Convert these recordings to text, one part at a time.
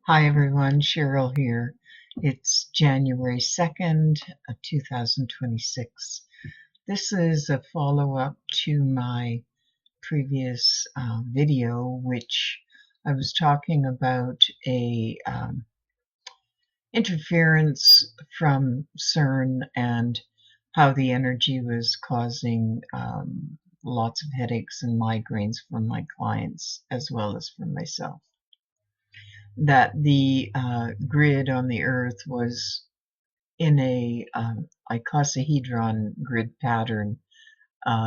Hi everyone, Cheryl here. It's January 2nd of 2026. This is a follow-up to my previous video, which I was talking about a interference from CERN and how the energy was causing lots of headaches and migraines for my clients as well as for myself. That the grid on the Earth was in a icosahedron grid pattern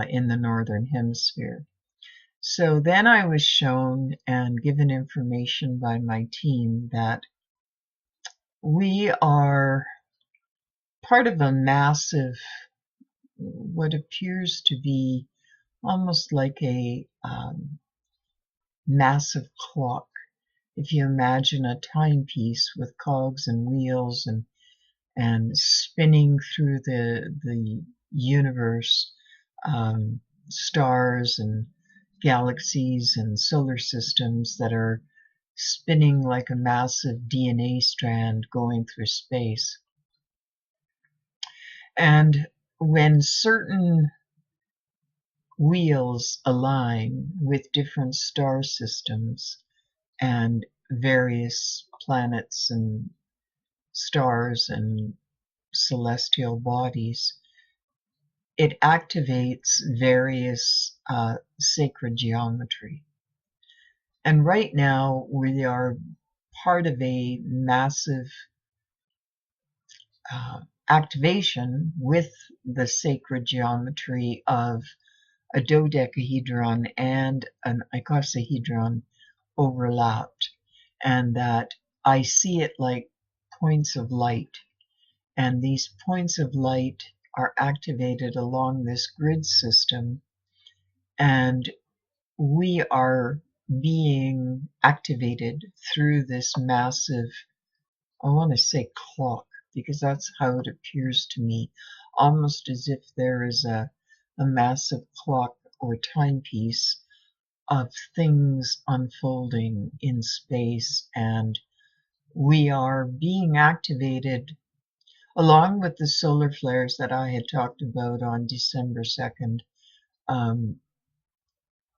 in the northern hemisphere. So then I was shown and given information by my team that we are part of a massive, what appears to be almost like a massive clock. If you imagine a timepiece with cogs and wheels and spinning through the universe, stars and galaxies and solar systems that are spinning like a massive DNA strand going through space. And when certain wheels align with different star systems and various planets and stars and celestial bodies, it activates various sacred geometry. And right now we are part of a massive activation with the sacred geometry of a dodecahedron and an icosahedron overlapped, and that I see it like points of light. And these points of light are activated along this grid system, and we are being activated through this massive, I want to say clock, because that's how it appears to me, almost as if there is a massive clock or timepiece of things unfolding in space, and we are being activated along with the solar flares that I had talked about on December 2nd.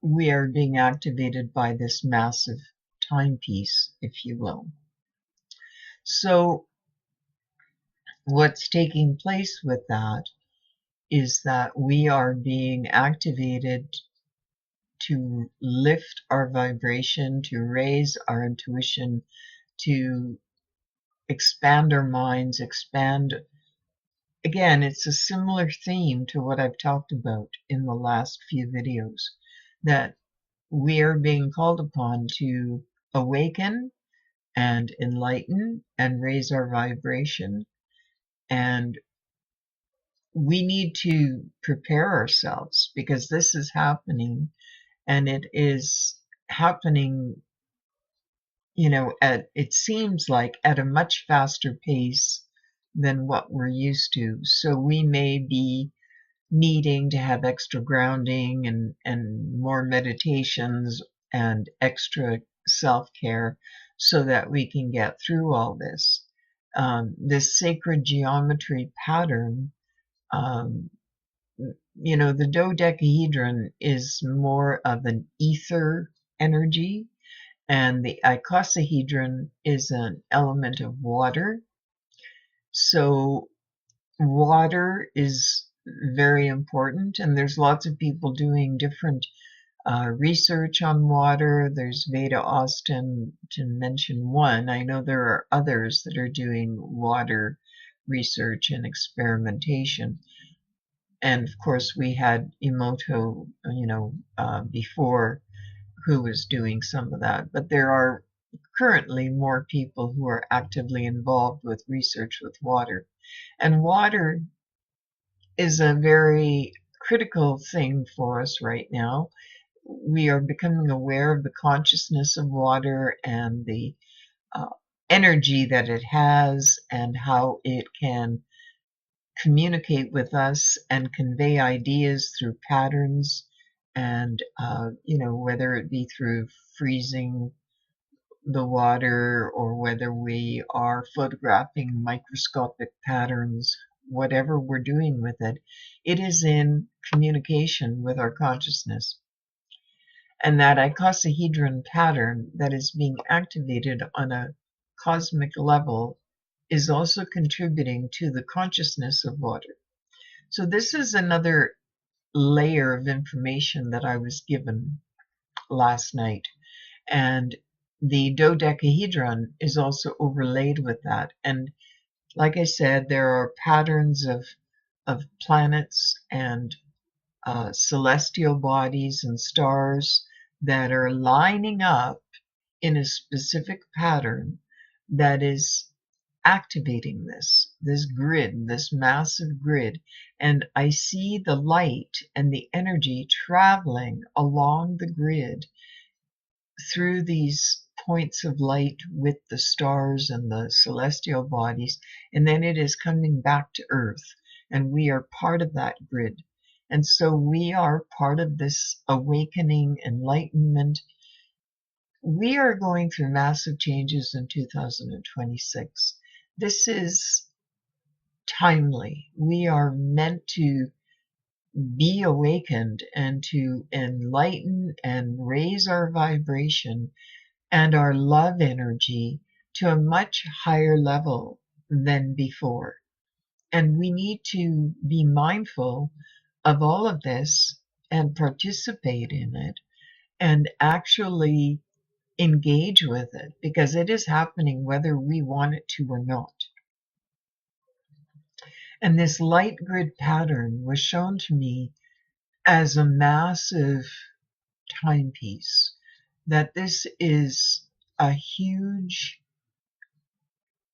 We are being activated by this massive timepiece, if you will. So what's taking place with that is that we are being activated to lift our vibration, to raise our intuition, to expand our minds, expand. Again, it's a similar theme to what I've talked about in the last few videos, that we are being called upon to awaken and enlighten and raise our vibration. And we need to prepare ourselves because this is happening, and it is happening, it seems like at a much faster pace than what we're used to. So we may be needing to have extra grounding and more meditations and extra self-care so that we can get through all this. This sacred geometry pattern, the dodecahedron is more of an ether energy, and the icosahedron is an element of water. So water is very important, and there's lots of people doing different research on water. There's Veda Austin, to mention one. I know there are others that are doing water research and experimentation. And of course, we had Emoto, before, who was doing some of that. But there are currently more people who are actively involved with research with water. And water is a very critical thing for us right now. We are becoming aware of the consciousness of water and the energy that it has and how it can communicate with us and convey ideas through patterns, and whether it be through freezing the water or whether we are photographing microscopic patterns, whatever we're doing with it, it is in communication with our consciousness. And that icosahedron pattern that is being activated on a cosmic level is also contributing to the consciousness of water. So this is another layer of information that I was given last night. And the dodecahedron is also overlaid with that. And like I said, there are patterns of planets and celestial bodies and stars that are lining up in a specific pattern that is activating this grid, this massive grid. And I see the light and the energy traveling along the grid through these points of light with the stars and the celestial bodies, and then it is coming back to Earth, and we are part of that grid. And so we are part of this awakening, enlightenment. We are going through massive changes in 2026. This is timely. We are meant to be awakened and to enlighten and raise our vibration and our love energy to a much higher level than before. And we need to be mindful of all of this and participate in it and actually engage with it, because it is happening whether we want it to or not. And this light grid pattern was shown to me as a massive timepiece, that this is a huge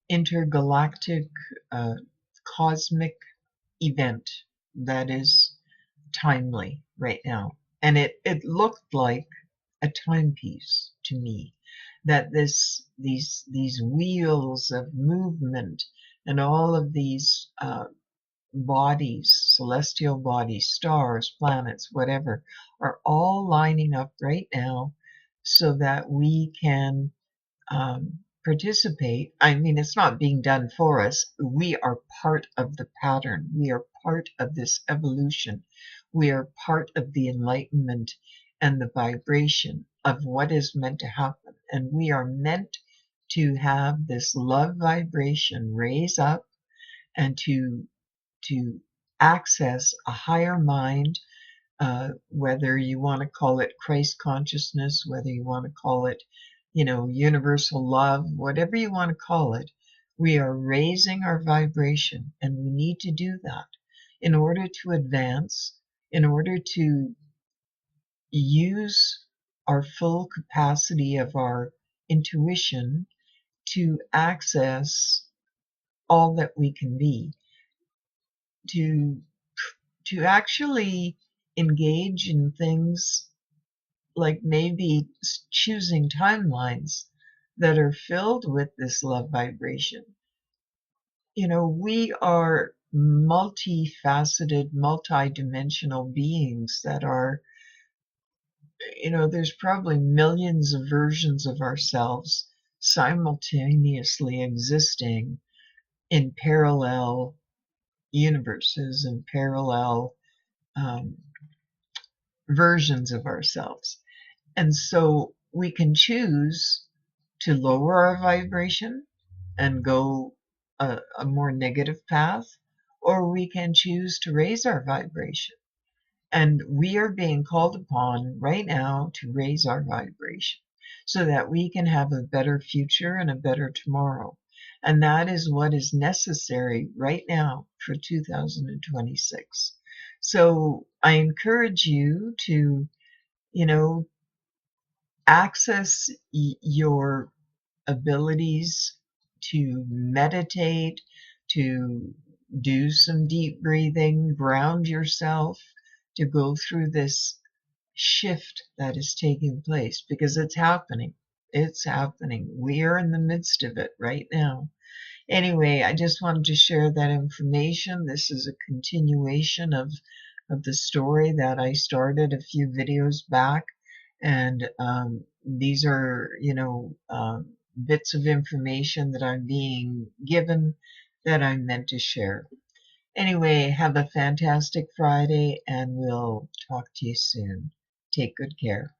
intergalactic cosmic event that is timely right now. And it looked like a timepiece to me, that these wheels of movement and all of these bodies, celestial bodies, stars, planets, whatever, are all lining up right now so that we can participate. I mean, it's not being done for us. We are part of the pattern. We are part of this evolution. We are part of the enlightenment and the vibration of what is meant to happen. And we are meant to have this love vibration raise up and to access a higher mind, whether you want to call it Christ consciousness, whether you want to call it, universal love, whatever you want to call it. We are raising our vibration, and we need to do that in order to advance, in order to use our full capacity of our intuition to access all that we can be, to actually engage in things like maybe choosing timelines that are filled with this love vibration. We are multifaceted, multidimensional beings that are, there's probably millions of versions of ourselves simultaneously existing in parallel universes and parallel versions of ourselves. And so we can choose to lower our vibration and go a more negative path, or we can choose to raise our vibration. And we are being called upon right now to raise our vibration so that we can have a better future and a better tomorrow. And that is what is necessary right now for 2026. So I encourage you to, access your abilities to meditate, to do some deep breathing, ground yourself, to go through this shift that is taking place, because it's happening. It's happening. We are in the midst of it right now. Anyway, I just wanted to share that information. This is a continuation of the story that I started a few videos back. And these are, bits of information that I'm being given that I'm meant to share. Anyway, have a fantastic Friday, and we'll talk to you soon. Take good care.